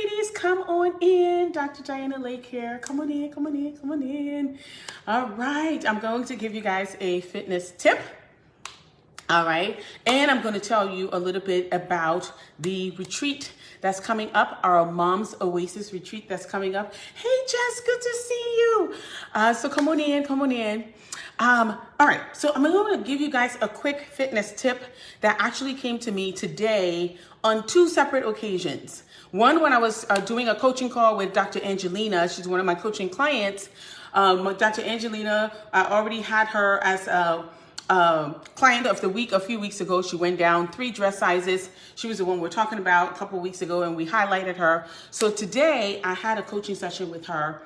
ladies, come on in. Dr. Diana Lake here. Come on in, come on in, come on in. All right, I'm going to give you guys a fitness tip. All right, and I'm going to tell you a little bit about the retreat that's coming up, our Mom's Oasis retreat that's coming up. Hey, Jess, good to see you. So come on in, come on in. All right, so I'm going to give you guys a quick fitness tip that actually came to me today on two separate occasions. One, when I was doing a coaching call with Dr. Angelina. She's one of my coaching clients. Dr. Angelina, I already had her as a client of the week a few weeks ago. She went down 3 dress sizes. She was the one we're talking about a couple of weeks ago, and we highlighted her. So today I had a coaching session with her,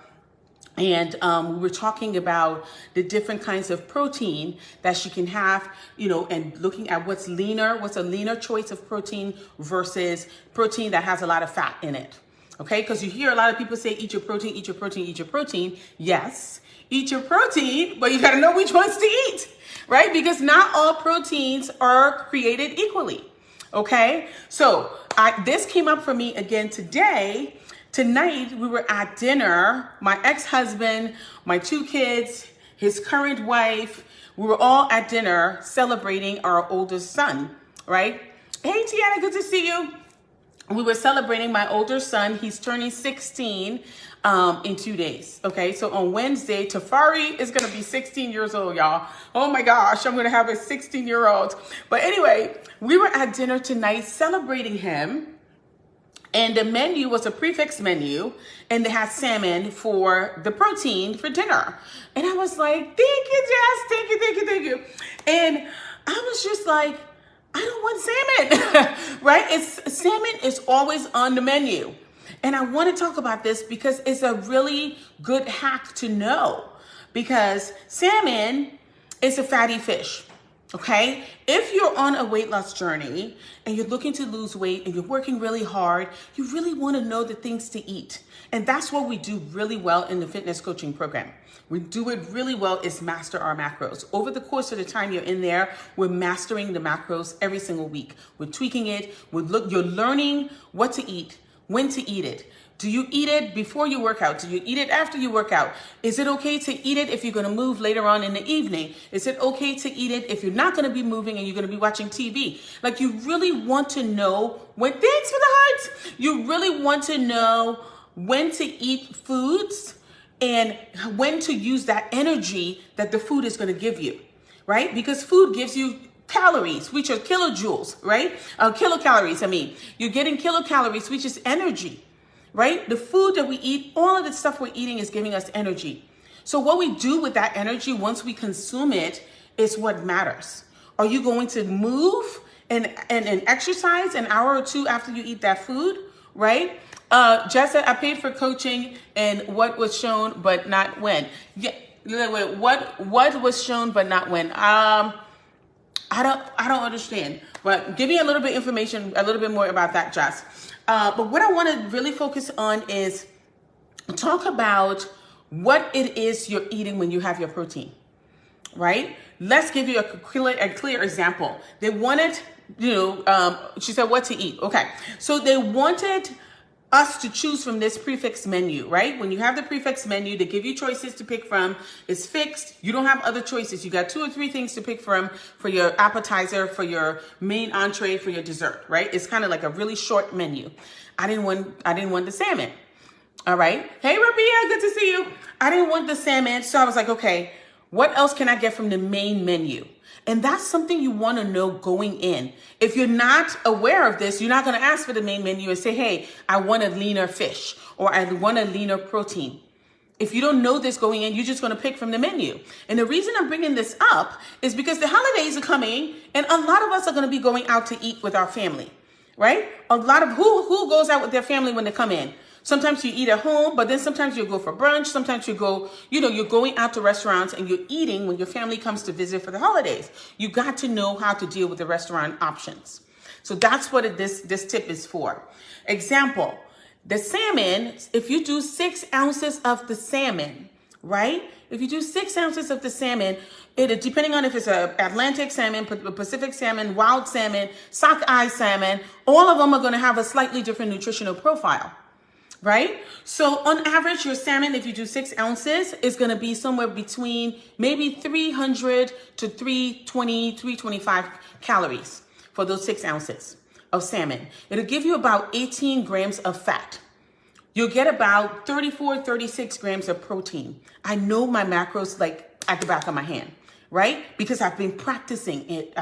and we were talking about the different kinds of protein that she can have, you know, and looking at what's a leaner choice of protein versus protein that has a lot of fat in it. Okay, because you hear a lot of people say, eat your protein, eat your protein, eat your protein. Yes, eat your protein, but you got to know which ones to eat, right? Because not all proteins are created equally. Okay, so this came up for me again today. Tonight, we were at dinner, my ex-husband, my 2 kids, his current wife, we were all at dinner celebrating our oldest son, right? Hey, Tiana, good to see you. We were celebrating my older son. He's turning 16 in 2 days, okay? So on Wednesday, Tafari is gonna be 16 years old, y'all. Oh my gosh, I'm gonna have a 16-year-old. But anyway, we were at dinner tonight celebrating him. And the menu was a prefix menu, and they had salmon for the protein for dinner. And I was like, thank you, Jess, thank you, thank you, thank you. And I was just like, I don't want salmon, right? Salmon is always on the menu. And I want to talk about this because it's a really good hack to know, because salmon is a fatty fish. Okay, if you're on a weight loss journey and you're looking to lose weight and you're working really hard, you really want to know the things to eat. And that's what we do really well in the fitness coaching program. We do it really well is master our macros. Over the course of the time you're in there, we're mastering the macros every single week. We're tweaking it. You're learning what to eat, when to eat it. Do you eat it before you work out? Do you eat it after you work out? Is it okay to eat it if you're going to move later on in the evening? Is it okay to eat it if you're not going to be moving and you're going to be watching TV? Like, you really want to know when, thanks for the hearts. You really want to know when to eat foods and when to use that energy that the food is going to give you, right? Because food gives you calories, which are kilojoules, right? Kilocalories, I mean. You're getting kilocalories, which is energy. Right? The food that we eat, all of the stuff we're eating is giving us energy. So what we do with that energy once we consume it is what matters. Are you going to move and exercise an hour or 2 after you eat that food? Right? Jess, I paid for coaching and what was shown but not when. Yeah, what was shown but not when? I don't understand. But give me a little bit information, a little bit more about that, Jess. But what I want to really focus on is talk about what it is you're eating when you have your protein, right? Let's give you a clear example. They wanted, she said what to eat. Okay. So they wanted us to choose from this prefix menu, right? When you have the prefix menu, they give you choices to pick from. It's fixed. You don't have other choices. You got 2 or 3 things to pick from for your appetizer, for your main entree, for your dessert, right? It's kind of like a really short menu. I didn't want the salmon. All right. Hey, Rabia, good to see you. I didn't want the salmon. So I was like, okay, what else can I get from the main menu? And that's something you want to know going in. If you're not aware of this, you're not going to ask for the main menu and say, hey, I want a leaner fish or I want a leaner protein. If you don't know this going in, you're just going to pick from the menu. And the reason I'm bringing this up is because the holidays are coming and a lot of us are going to be going out to eat with our family, right? A lot of who goes out with their family when they come in? Sometimes you eat at home, but then sometimes you go for brunch. Sometimes you go, you're going out to restaurants and you're eating when your family comes to visit for the holidays. You got to know how to deal with the restaurant options. So that's what this tip is for. Example, the salmon, if you do 6 ounces of the salmon, right? If you do 6 ounces of the salmon, depending on if it's a Atlantic salmon, Pacific salmon, wild salmon, sockeye salmon, all of them are going to have a slightly different nutritional profile. right? So on average, your salmon, if you do 6 ounces, is going to be somewhere between maybe 300 to 320, 325 calories for those 6 ounces of salmon. It'll give you about 18 grams of fat. You'll get about 34, 36 grams of protein. I know my macros like at the back of my hand, right? Because I've been practicing it.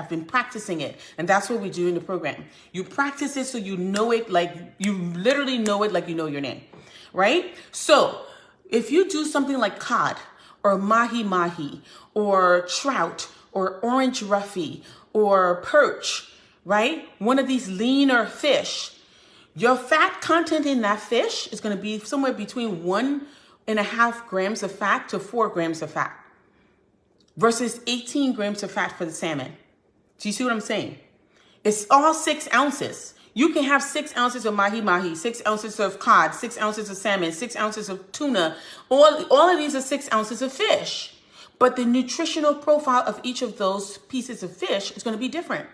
And that's what we do in the program. You practice it so you know it like, you literally know it like you know your name, right? So if you do something like cod or mahi or trout or orange roughy or perch, right? One of these leaner fish, your fat content in that fish is going to be somewhere between 1.5 grams of fat to 4 grams of fat versus 18 grams of fat for the salmon. Do you see what I'm saying? It's all 6 ounces. You can have 6 ounces of mahi, 6 ounces of cod, 6 ounces of salmon, 6 ounces of tuna. All of these are 6 ounces of fish. But the nutritional profile of each of those pieces of fish is going to be different.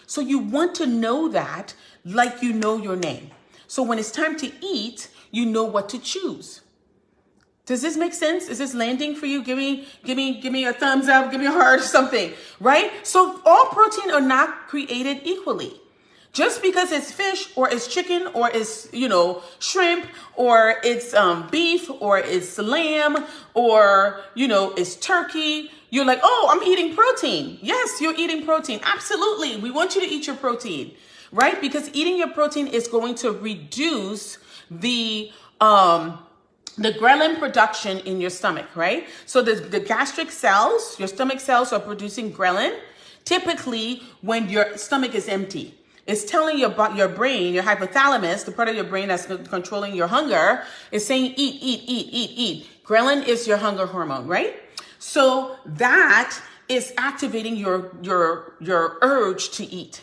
So you want to know that like you know your name. So when it's time to eat, you know what to choose. Does this make sense? Is this landing for you? Give me a thumbs up, give me a heart or something, right? So all protein are not created equally. Just because it's fish or it's chicken or it's, shrimp or it's beef or it's lamb or, it's turkey, you're like, oh, I'm eating protein. Yes, you're eating protein. Absolutely. We want you to eat your protein, right? Because eating your protein is going to reduce the ghrelin production in your stomach, right? So the gastric cells, your stomach cells are producing ghrelin typically when your stomach is empty. It's telling your brain, your hypothalamus, the part of your brain that's controlling your hunger, is saying eat. Ghrelin is your hunger hormone, right? So that is activating your urge to eat.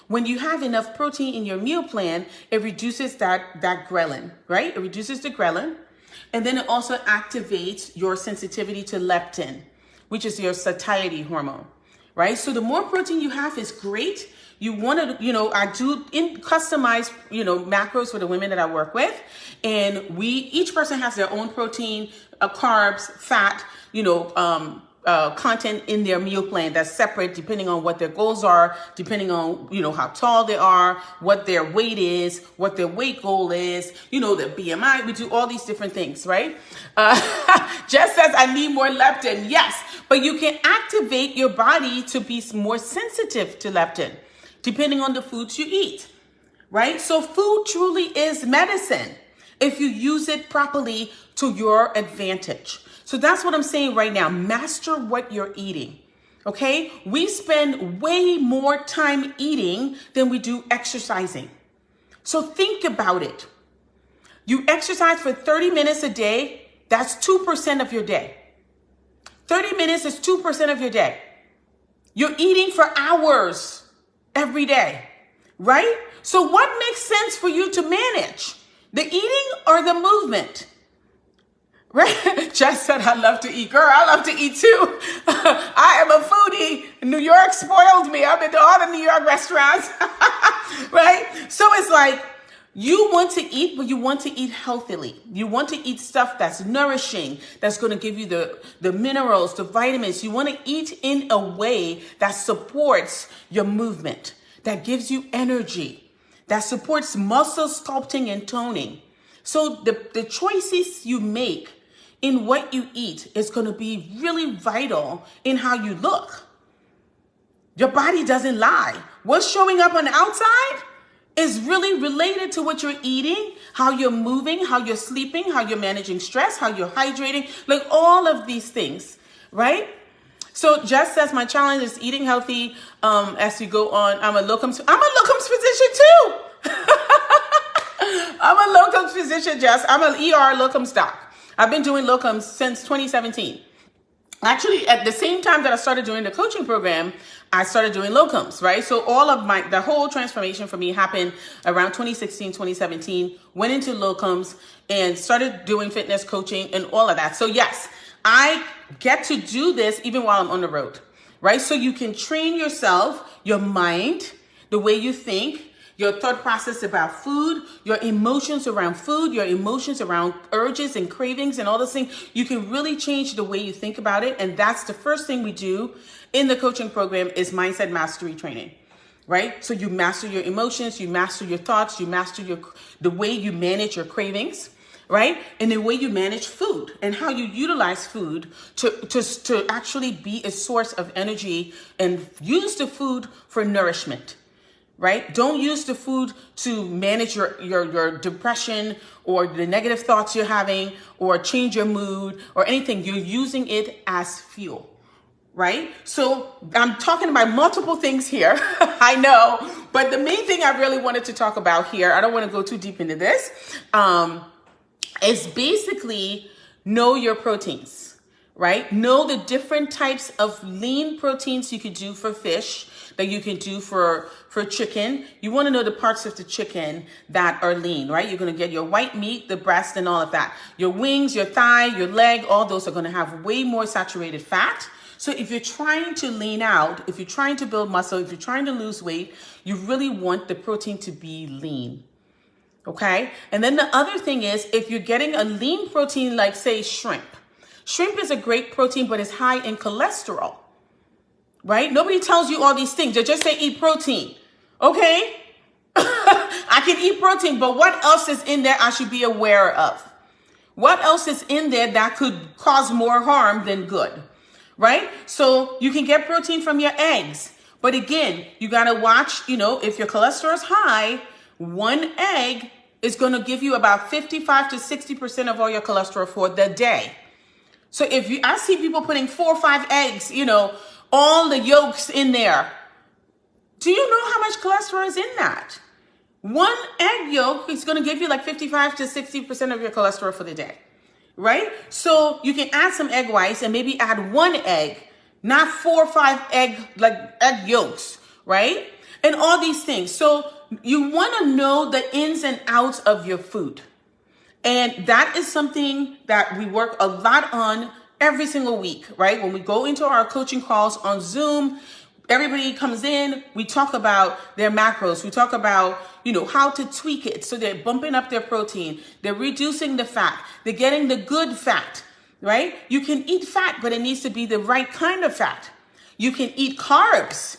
When you have enough protein in your meal plan, it reduces that ghrelin, right? It reduces the ghrelin. And then it also activates your sensitivity to leptin, which is your satiety hormone, right? So the more protein you have is great. You want to, I do customize, macros for the women that I work with. And each person has their own protein, carbs, fat, content in their meal plan that's separate depending on what their goals are, depending on, how tall they are, what their weight is, what their weight goal is, their BMI. We do all these different things, right? Jess says, I need more leptin. Yes, but you can activate your body to be more sensitive to leptin depending on the foods you eat, right? So food truly is medicine if you use it properly to your advantage. So that's what I'm saying right now. Master what you're eating, okay? We spend way more time eating than we do exercising. So think about it. You exercise for 30 minutes a day, that's 2% of your day. 30 minutes is 2% of your day. You're eating for hours every day, right? So what makes sense for you to manage? The eating or the movement? Right? Jess said, I love to eat. Girl, I love to eat too. I am a foodie. New York spoiled me. I've been to all the New York restaurants. Right? So it's like, you want to eat, but you want to eat healthily. You want to eat stuff that's nourishing, that's going to give you the minerals, the vitamins. You want to eat in a way that supports your movement, that gives you energy, that supports muscle sculpting and toning. So the choices you make in what you eat is going to be really vital in how you look. Your body doesn't lie. What's showing up on the outside is really related to what you're eating, how you're moving, how you're sleeping, how you're managing stress, how you're hydrating, like all of these things, right? So Jess says, my challenge is eating healthy as you go on. I'm a locums physician too. I'm a locums physician, Jess. I'm an ER locums doc. I've been doing locums since 2017. Actually, at the same time that I started doing the coaching program, I started doing locums, right? So the whole transformation for me happened around 2016, 2017, went into locums and started doing fitness coaching and all of that. So yes, I get to do this even while I'm on the road, right? So you can train yourself, your mind, the way you think, your thought process about food, your emotions around food, your emotions around urges and cravings and all those things. You can really change the way you think about it. And that's the first thing we do in the coaching program is mindset mastery training, right? So you master your emotions, you master your thoughts, you master the way you manage your cravings, right? And the way you manage food and how you utilize food to actually be a source of energy and use the food for nourishment, right? Don't use the food to manage your depression or the negative thoughts you're having or change your mood or anything. You're using it as fuel, right? So I'm talking about multiple things here. I know, but the main thing I really wanted to talk about here, I don't want to go too deep into this, is basically know your proteins, right? Know the different types of lean proteins you could do for fish, that you can do for chicken. You want to know the parts of the chicken that are lean, right? You're going to get your white meat, the breast, and all of that. Your wings, your thigh, your leg, all those are going to have way more saturated fat. So if you're trying to lean out, if you're trying to build muscle, if you're trying to lose weight, you really want the protein to be lean. Okay. And then the other thing is, if you're getting a lean protein, like say shrimp is a great protein, but it's high in cholesterol, right? Nobody tells you all these things. They just say eat protein. Okay. I can eat protein, but what else is in there I should be aware of? What else is in there that could cause more harm than good, right? So you can get protein from your eggs, but again, you got to watch, if your cholesterol is high, one egg is going to give you about 55 to 60% of all your cholesterol for the day. So I see people putting 4 or 5 eggs, all the yolks in there. Do you know how much cholesterol is in that? One egg yolk is going to give you like 55 to 60% of your cholesterol for the day, right? So you can add some egg whites and maybe add 1 egg, not 4 or 5 egg yolks, right? And all these things. So you want to know the ins and outs of your food. And that is something that we work a lot on every single week, right? When we go into our coaching calls on Zoom, everybody comes in, we talk about their macros. We talk about, how to tweak it. So they're bumping up their protein. They're reducing the fat. They're getting the good fat, right? You can eat fat, but it needs to be the right kind of fat. You can eat carbs,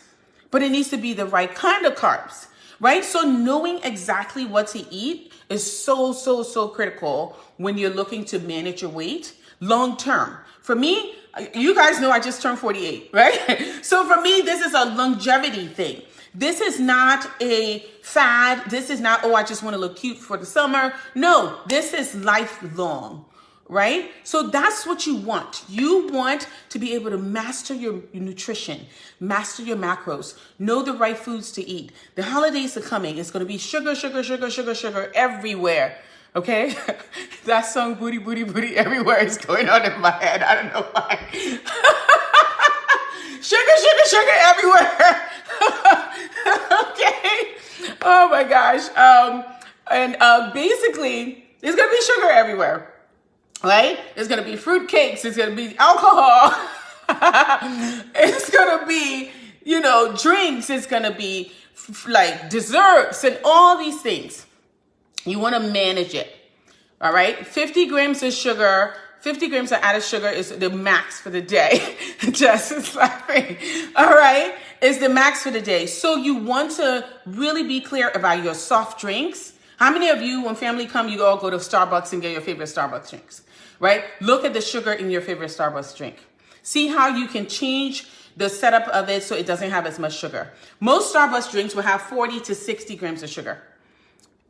but it needs to be the right kind of carbs, right? So knowing exactly what to eat is so, so, so critical when you're looking to manage your weight long term. For me, you guys know I just turned 48, right? So for me, this is a longevity thing. This is not a fad. This is not, I just want to look cute for the summer. No, this is lifelong, right? So that's what you want. You want to be able to master your nutrition, master your macros, know the right foods to eat. The holidays are coming. It's going to be sugar, sugar, sugar, sugar, sugar everywhere. Okay? That song, Booty, Booty, Booty Everywhere, is going on in my head. I don't know why. Sugar, sugar, sugar everywhere. Okay? Oh my gosh. Basically, there's going to be sugar everywhere. Right? It's going to be fruit cakes. It's going to be alcohol. It's going to be, drinks. It's going to be like desserts and all these things. You want to manage it. All right? 50 grams of sugar, 50 grams of added sugar is the max for the day. Jess is laughing. All right? It's the max for the day. So you want to really be clear about your soft drinks. How many of you, when family come, you all go to Starbucks and get your favorite Starbucks drinks? Right? Look at the sugar in your favorite Starbucks drink. See how you can change the setup of it so it doesn't have as much sugar. Most Starbucks drinks will have 40 to 60 grams of sugar.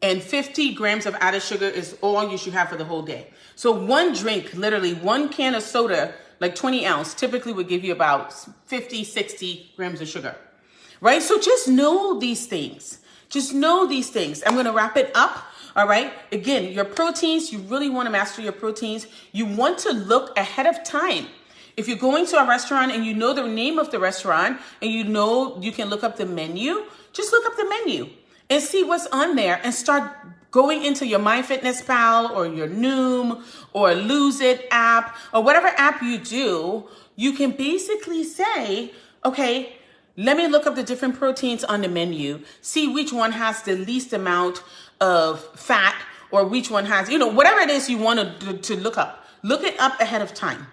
And 50 grams of added sugar is all you should have for the whole day. So one drink, literally one can of soda, like 20 ounce, typically would give you about 50, 60 grams of sugar. Right? So just know these things. Just know these things. I'm going to wrap it up. All right. Again, your proteins, you really want to master your proteins. You want to look ahead of time. If you're going to a restaurant and you know the name of the restaurant and you know you can look up the menu, just look up the menu and see what's on there and start going into your MyFitnessPal or your Noom or Lose It app or whatever app you do. You can basically say, okay, Let me look up the different proteins on the menu, see which one has the least amount of fat, or which one has, whatever it is you want to look up. Look it up ahead of time,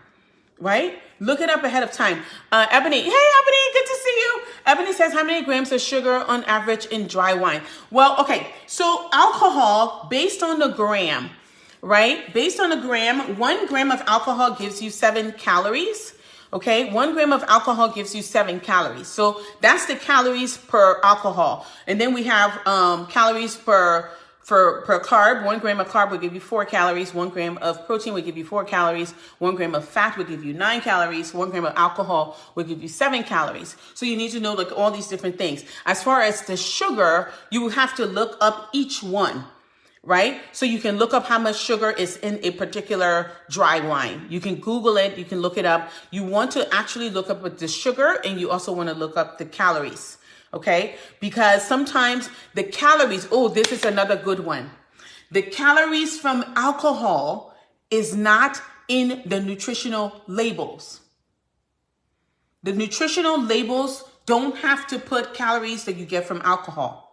right? Look it up ahead of time. Ebony, hey Ebony, good to see you. Ebony says, how many grams of sugar on average in dry wine? Well, okay, so alcohol based on the gram, right? Based on the gram, 1 gram of alcohol gives you 7 calories. Okay, 1 gram of alcohol gives you 7 calories. So that's the calories per alcohol. And then we have calories per carb. 1 gram of carb will give you 4 calories. 1 gram of protein will give you 4 calories. 1 gram of fat will give you 9 calories. 1 gram of alcohol will give you 7 calories. So you need to know like all these different things. As far as the sugar, you have to look up each one. Right? So you can look up how much sugar is in a particular dry wine. You can Google it. You can look it up. You want to actually look up the sugar, and you also want to look up the calories. Okay? Because sometimes the calories, this is another good one. The calories from alcohol is not in the nutritional labels. The nutritional labels don't have to put calories that you get from alcohol.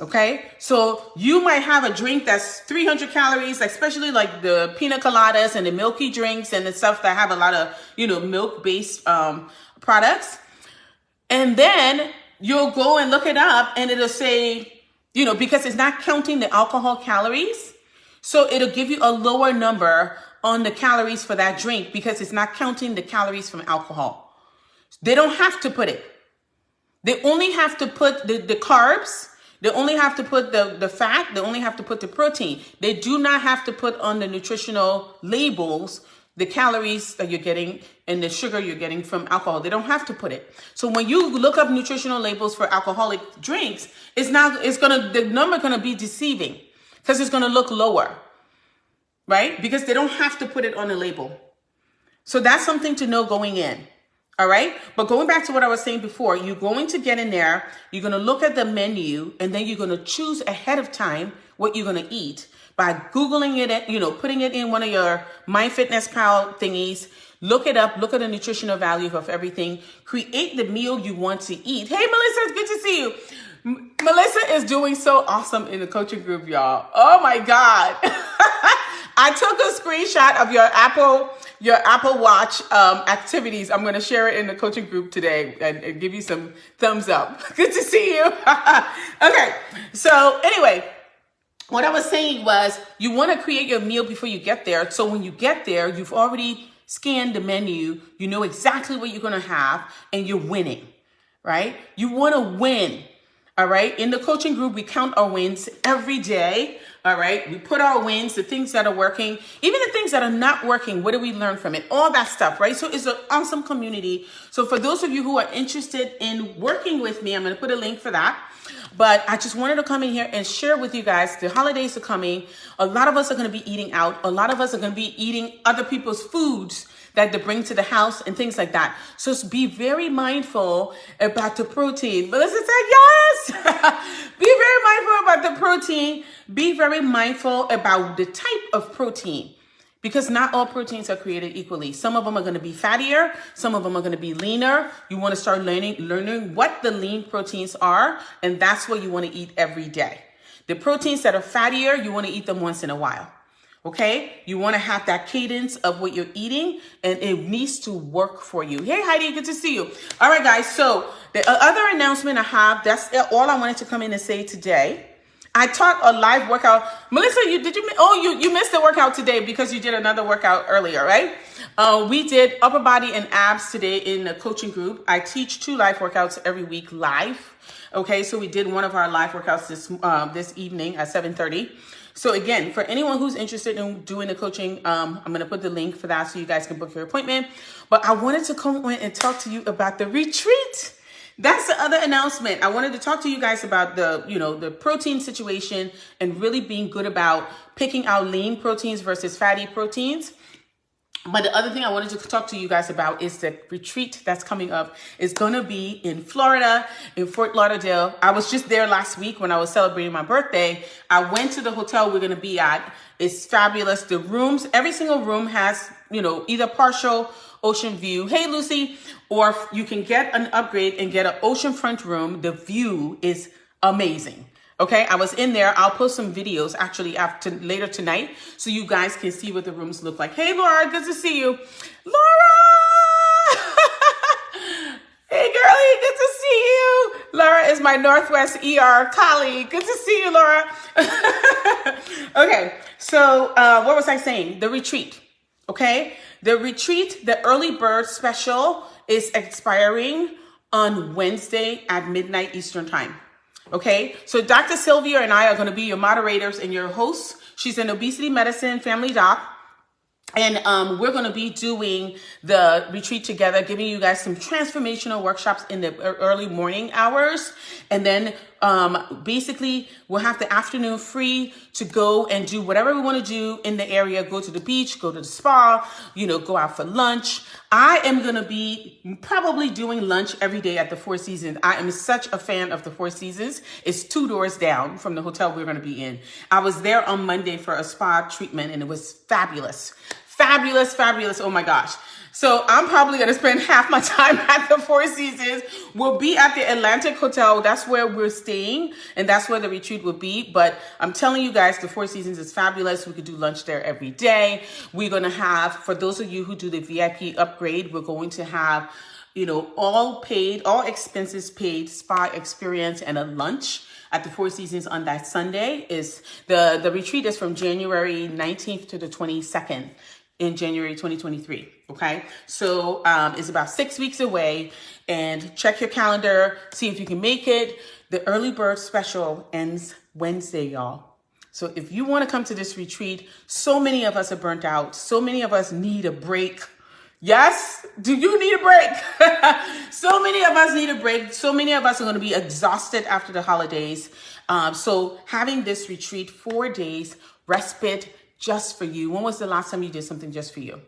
Okay, so you might have a drink that's 300 calories, especially like the pina coladas and the milky drinks and the stuff that have a lot of, milk-based products. And then you'll go and look it up and it'll say, because it's not counting the alcohol calories. So it'll give you a lower number on the calories for that drink because it's not counting the calories from alcohol. They don't have to put it. They only have to put the carbs. They only have to put the fat. They only have to put the protein. They do not have to put on the nutritional labels the calories that you're getting and the sugar you're getting from alcohol. They don't have to put it. So when you look up nutritional labels for alcoholic drinks, the number gonna be deceiving because it's gonna look lower, right? Because they don't have to put it on the label. So that's something to know going in. All right. But going back to what I was saying before, you're going to get in there, you're going to look at the menu, and then you're going to choose ahead of time what you're going to eat by Googling it, putting it in one of your MyFitnessPal thingies, look it up, look at the nutritional value of everything, create the meal you want to eat. Hey, Melissa, it's good to see you. Melissa is doing so awesome in the coaching group, y'all. Oh my God. I took a screenshot of your Apple Watch activities. I'm going to share it in the coaching group today and give you some thumbs up. Good to see you. Okay. So anyway, what I was saying was you want to create your meal before you get there. So when you get there, you've already scanned the menu. You know exactly what you're going to have and you're winning, right? You want to win. All right. In the coaching group, we count our wins every day. All right. We put our wins, the things that are working, even the things that are not working. What do we learn from it? All that stuff. Right. So it's an awesome community. So for those of you who are interested in working with me, I'm going to put a link for that. But I just wanted to come in here and share with you guys, the holidays are coming. A lot of us are going to be eating out. A lot of us are going to be eating other people's foods that they bring to the house and things like that. So be very mindful about the protein. Melissa said yes. Be very mindful about the protein. Be very mindful about the type of protein because not all proteins are created equally. Some of them are going to be fattier. Some of them are going to be leaner. You want to start learning what the lean proteins are, and that's what you want to eat every day. The proteins that are fattier, you want to eat them once in a while. Okay, you want to have that cadence of what you're eating and it needs to work for you. Hey, Heidi, good to see you. All right, guys. So the other announcement I have, that's all I wanted to come in and say today. I taught a live workout. Melissa, you missed the workout today because you did another workout earlier, right? We did upper body and abs today in the coaching group. I teach 2 live workouts every week live. Okay, so we did one of our live workouts this evening at 7:30. So again, for anyone who's interested in doing the coaching, I'm going to put the link for that so you guys can book your appointment. But I wanted to come in and talk to you about the retreat. That's the other announcement. I wanted to talk to you guys about the protein situation and really being good about picking out lean proteins versus fatty proteins. But the other thing I wanted to talk to you guys about is the retreat that's coming up. It's going to be in Florida, in Fort Lauderdale. I was just there last week when I was celebrating my birthday. I went to the hotel we're going to be at. It's fabulous. The rooms, every single room has, either partial ocean view. Hey, Lucy. Or you can get an upgrade and get an oceanfront room. The view is amazing. Okay, I was in there. I'll post some videos actually after later tonight so you guys can see what the rooms look like. Hey, Laura, good to see you. Laura! Hey, girlie, good to see you. Laura is my Northwest ER colleague. Good to see you, Laura. Okay, so what was I saying? The retreat, okay? The retreat, the early bird special is expiring on Wednesday at midnight Eastern time. Okay, so Dr. Sylvia and I are going to be your moderators and your hosts. She's an obesity medicine family doc. And we're going to be doing the retreat together, giving you guys some transformational workshops in the early morning hours. And then basically we'll have the afternoon free to go and do whatever we want to do in the area. Go to the beach, go to the spa, you know, go out for lunch. I am going to be probably doing lunch every day at the Four Seasons. I am such a fan of the Four Seasons. It's 2 doors down from the hotel we're going to be in. I was there on Monday for a spa treatment and it was fabulous. Fabulous, fabulous. Oh my gosh. So I'm probably going to spend half my time at the Four Seasons. We'll be at the Atlantic Hotel. That's where we're staying. And that's where the retreat will be. But I'm telling you guys, the Four Seasons is fabulous. We could do lunch there every day. We're going to have, for those of you who do the VIP upgrade, we're going to have, you know, all paid, all expenses paid spa experience and a lunch at the Four Seasons on that Sunday. Is the retreat is from January 19th to the 22nd. In January 2023. Okay, so it's about 6 weeks away, and check your calendar, see if you can make it. The early bird special ends Wednesday, y'all. So if you want to come to this retreat, so many of us are burnt out. So many of us need a break. Yes, do you need a break? So many of us need a break. So many of us are going to be exhausted after the holidays. So having this retreat, 4 days, respite, just for you. When was the last time you did something just for you?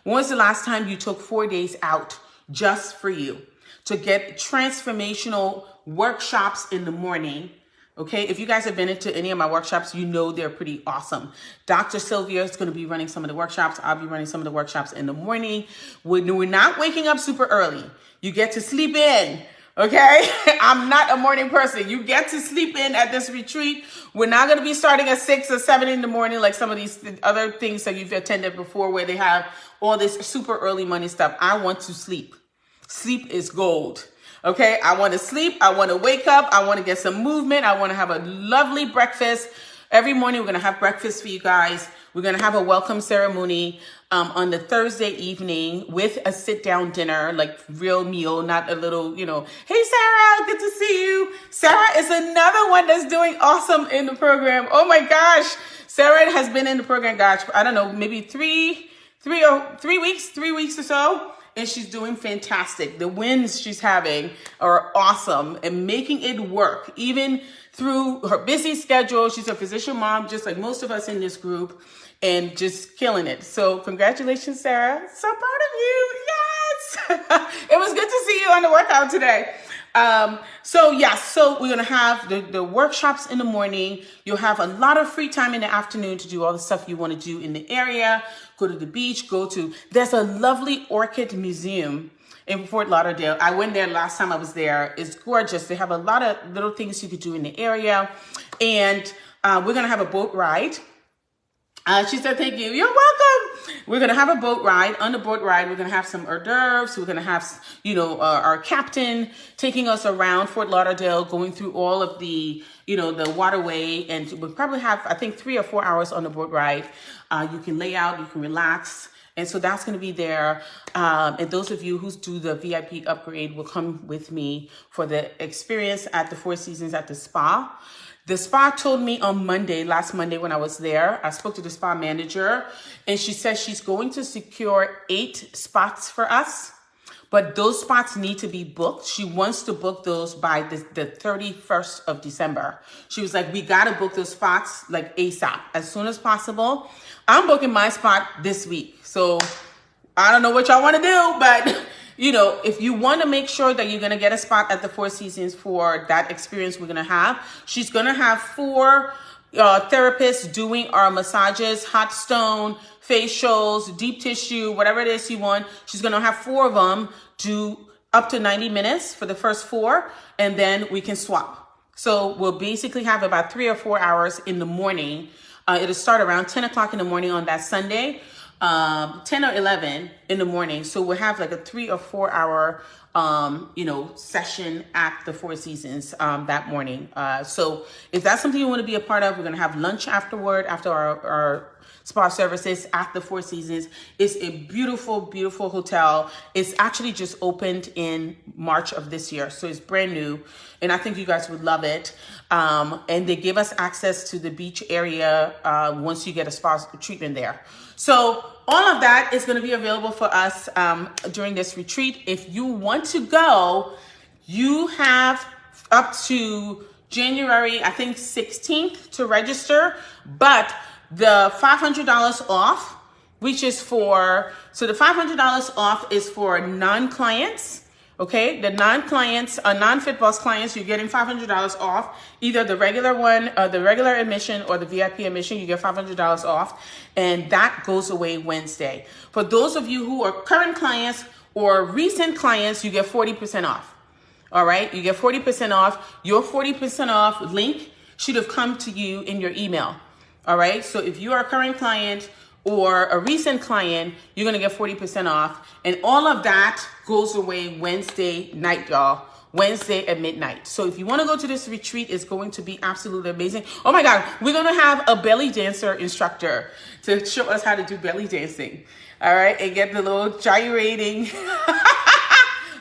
When was the last time you took 4 days out just for you to get transformational workshops in the morning? Okay, if you guys have been into any of my workshops, you know they're pretty awesome. Dr. Sylvia is going to be running some of the workshops. I'll be running some of the workshops in the morning. We're not waking up super early. You get to sleep in. Okay, I'm not a morning person. You get to sleep in at this retreat. We're not going to be starting at 6 or 7 in the morning like some of these other things that you've attended before where they have all this super early morning stuff. I want to sleep. Sleep is gold. Okay, I want to sleep. I want to wake up. I want to get some movement. I want to have a lovely breakfast. Every morning we're going to have breakfast for you guys. We're going to have a welcome ceremony on the Thursday evening with a sit-down dinner, like real meal, not a little, you know, hey, Sarah, good to see you. Sarah is another one that's doing awesome in the program. Oh, my gosh. Sarah has been in the program, gosh, I don't know, maybe three weeks or so. And she's doing fantastic. The wins she's having are awesome and making it work, even through her busy schedule. She's a physician mom, just like most of us in this group, and just killing it. So congratulations, Sarah. So proud of you. Yes. It was good to see you on the workout today. So we're going to have the workshops in the morning. You'll have a lot of free time in the afternoon to do all the stuff you want to do in the area. Go to the beach, there's a lovely orchid museum in Fort Lauderdale. I went there last time I was there. It's gorgeous. They have a lot of little things you could do in the area. And we're going to have a boat ride. She said, thank you. You're welcome. We're going to have a boat ride. On the boat ride, we're going to have some hors d'oeuvres. We're going to have, you know, our captain taking us around Fort Lauderdale, going through all of the, you know, the waterway. And we'll probably have, I think, 3 or 4 hours on the boat ride. You can lay out, you can relax. And so that's going to be there. And those of you who do the VIP upgrade will come with me for the experience at the Four Seasons at the spa. The spa told me on last Monday when I was there, I spoke to the spa manager, and she says she's going to secure 8 spots for us, but those spots need to be booked. She wants to book those by the 31st of December. She was like, we got to book those spots like ASAP, as soon as possible. I'm booking my spot this week. So I don't know what y'all want to do, but you know, if you want to make sure that you're going to get a spot at the Four Seasons for that experience we're going to have, she's going to have 4 therapists doing our massages, hot stone, facials, deep tissue, whatever it is you want. She's going to have 4 of them, do up to 90 minutes for the first 4, and then we can swap. So we'll basically have about 3 or 4 hours in the morning. It'll start around 10 o'clock in the morning on that Sunday, 10 or 11 in the morning. So we'll have like a 3 or 4 hour, session at the Four Seasons that morning. So if that's something you want to be a part of, we're going to have lunch afterward, after our spa services at the Four Seasons. It's a beautiful, beautiful hotel. It's actually just opened in March of this year. So it's brand new. And I think you guys would love it. And they give us access to the beach area once you get a spa treatment there. So all of that is going to be available for us during this retreat. If you want to go, you have up to January, I think 16th to register, but the $500 off, which is for, so the $500 off is for non-clients. Okay, the non-clients, non-Fit Boss clients, you're getting $500 off. Either the regular one, the regular admission, or the VIP admission, you get $500 off. And that goes away Wednesday. For those of you who are current clients or recent clients, you get 40% off. All right, you get 40% off. Your 40% off link should have come to you in your email. All right, so if you are a current client or a recent client, you're gonna get 40% off. And all of that goes away Wednesday night, y'all. Wednesday at midnight. So if you wanna go to this retreat, it's going to be absolutely amazing. Oh my God, we're gonna have a belly dancer instructor to show us how to do belly dancing. All right, and get the little gyrating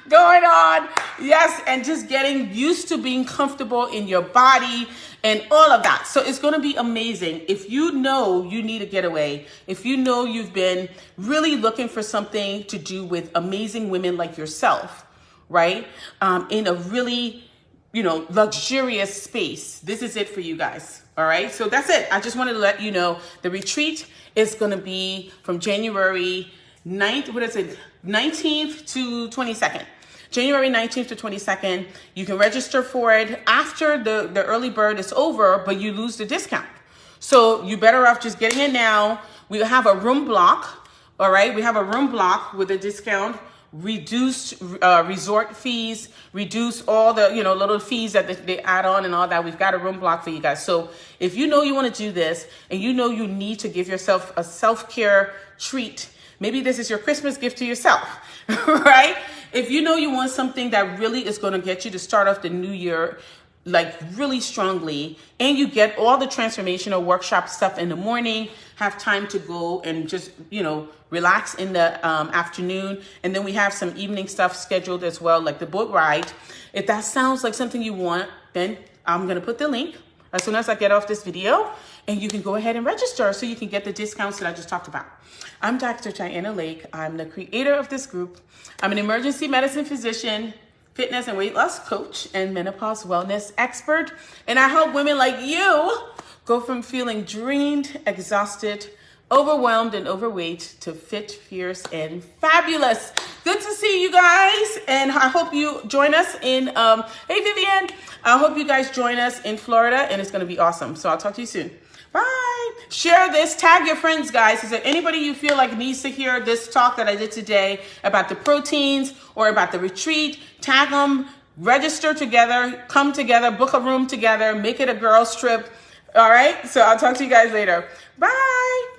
going on. Yes, and just getting used to being comfortable in your body and all of that. So it's going to be amazing. If you know you need a getaway, if you know you've been really looking for something to do with amazing women like yourself, right? In a really, luxurious space, this is it for you guys. All right. So that's it. I just wanted to let you know the retreat is going to be from January 19th to 22nd. January 19th to 22nd. You can register for it after the early bird is over, but you lose the discount. So you better off just getting it now. We have a room block. All right. We have a room block with a discount, reduced resort fees, reduce all the, little fees that they add on and all that. We've got a room block for you guys. So if you know you want to do this and you know you need to give yourself a self-care treat, maybe this is your Christmas gift to yourself, right? If you know you want something that really is going to get you to start off the new year like really strongly, and you get all the transformational workshop stuff in the morning, have time to go and just, relax in the afternoon. And then we have some evening stuff scheduled as well, like the boat ride. If that sounds like something you want, then I'm going to put the link as soon as I get off this video, and you can go ahead and register so you can get the discounts that I just talked about. I'm Dr. Diana Lake. I'm the creator of this group. I'm an emergency medicine physician, fitness and weight loss coach, and menopause wellness expert. And I help women like you go from feeling drained, exhausted, overwhelmed, and overweight to fit, fierce, and fabulous. Good to see you guys. And I hope you join us in, hey Vivian, I hope you guys join us in Florida, and it's going to be awesome. So I'll talk to you soon. Bye. Share this, tag your friends, guys. Is there anybody you feel like needs to hear this talk that I did today about the proteins or about the retreat? Tag them, register together, come together, book a room together, make it a girls trip. All right. So I'll talk to you guys later. Bye.